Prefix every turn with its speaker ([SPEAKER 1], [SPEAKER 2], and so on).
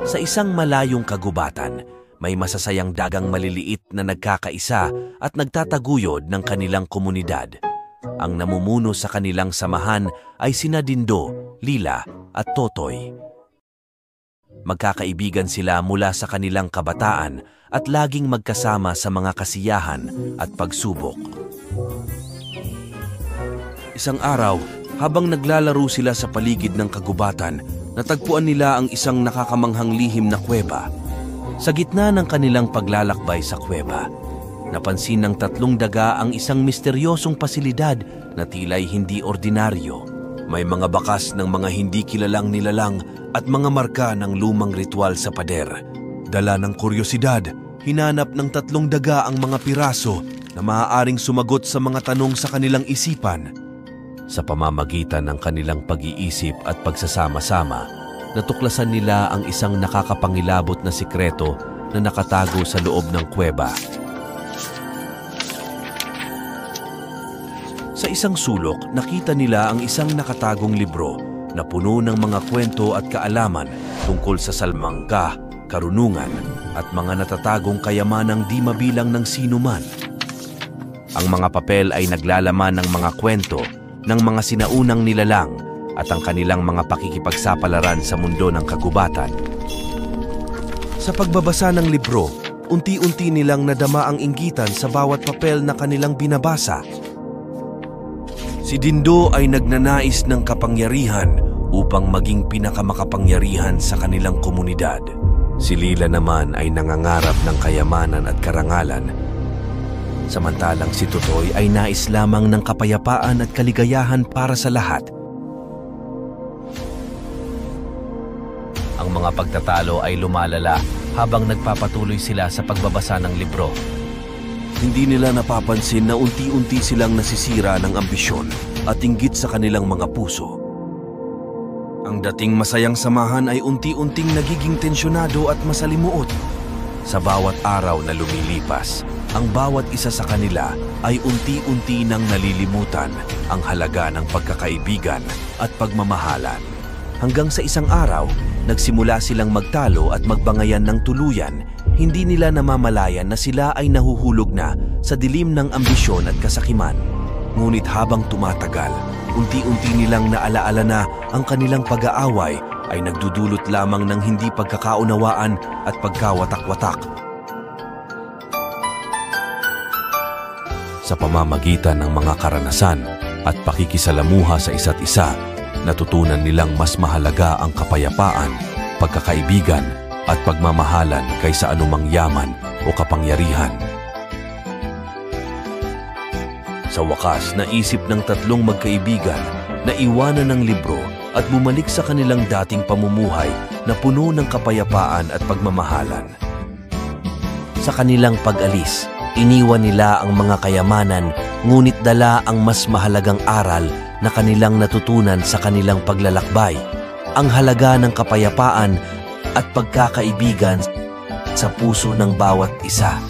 [SPEAKER 1] Sa isang malayong kagubatan, may masasayang dagang maliliit na nagkakaisa at nagtataguyod ng kanilang komunidad. Ang namumuno sa kanilang samahan ay sina Dindo, Lila at Totoy. Magkakaibigan sila mula sa kanilang kabataan at laging magkasama sa mga kasiyahan at pagsubok. Isang araw, habang naglalaro sila sa paligid ng kagubatan, natagpuan nila ang isang nakakamanghang lihim na kuweba. Sa gitna ng kanilang paglalakbay sa kuweba, napansin ng tatlong daga ang isang misteryosong pasilidad na tila'y hindi ordinaryo. May mga bakas ng mga hindi kilalang nilalang at mga marka ng lumang ritual sa pader. Dala ng kuryosidad, hinanap ng tatlong daga ang mga piraso na maaaring sumagot sa mga tanong sa kanilang isipan. Sa pamamagitan ng kanilang pag-iisip at pagsasama-sama, natuklasan nila ang isang nakakapangilabot na sikreto na nakatago sa loob ng kuweba. Sa isang sulok, nakita nila ang isang nakatagong libro na puno ng mga kwento at kaalaman tungkol sa salmangka, karunungan at mga natatagong kayamanang di mabilang ng sinuman. Ang mga papel ay naglalaman ng mga kwento ng mga sinaunang nilalang at ang kanilang mga pakikipagsapalaran sa mundo ng kagubatan. Sa pagbabasa ng libro, unti-unti nilang nadama ang inggitan sa bawat papel na kanilang binabasa. Si Dindo ay nagnanais ng kapangyarihan upang maging pinakamakapangyarihan sa kanilang komunidad. Si Lila naman ay nangangarap ng kayamanan at karangalan. Samantalang si Totoy ay nais lamang ng kapayapaan at kaligayahan para sa lahat. Ang mga pagtatalo ay lumalala habang nagpapatuloy sila sa pagbabasa ng libro. Hindi nila napapansin na unti-unti silang nasisira ng ambisyon at inggit sa kanilang mga puso. Ang dating masayang samahan ay unti-unting nagiging tensyonado at masalimuot. Sa bawat araw na lumilipas, ang bawat isa sa kanila ay unti-unti nang nalilimutan ang halaga ng pagkakaibigan at pagmamahalan. Hanggang sa isang araw, nagsimula silang magtalo at magbangayan ng tuluyan. Hindi nila namamalayan na sila ay nahuhulog na sa dilim ng ambisyon at kasakiman. Ngunit habang tumatagal, unti-unti nilang naalaala na ang kanilang pag-aaway ay nagdudulot lamang ng hindi pagkakaunawaan at pagkawatak-watak. Sa pamamagitan ng mga karanasan at pakikisalamuha sa isa't isa, natutunan nilang mas mahalaga ang kapayapaan, pagkakaibigan at pagmamahalan kaysa anumang yaman o kapangyarihan. Sa wakas, naisip ng tatlong magkaibigan na iwanan ng libro at bumalik sa kanilang dating pamumuhay na puno ng kapayapaan at pagmamahalan. Sa kanilang pag-alis, iniwan nila ang mga kayamanan, ngunit dala ang mas mahalagang aral na kanilang natutunan sa kanilang paglalakbay, ang halaga ng kapayapaan at pagkakaibigan sa puso ng bawat isa.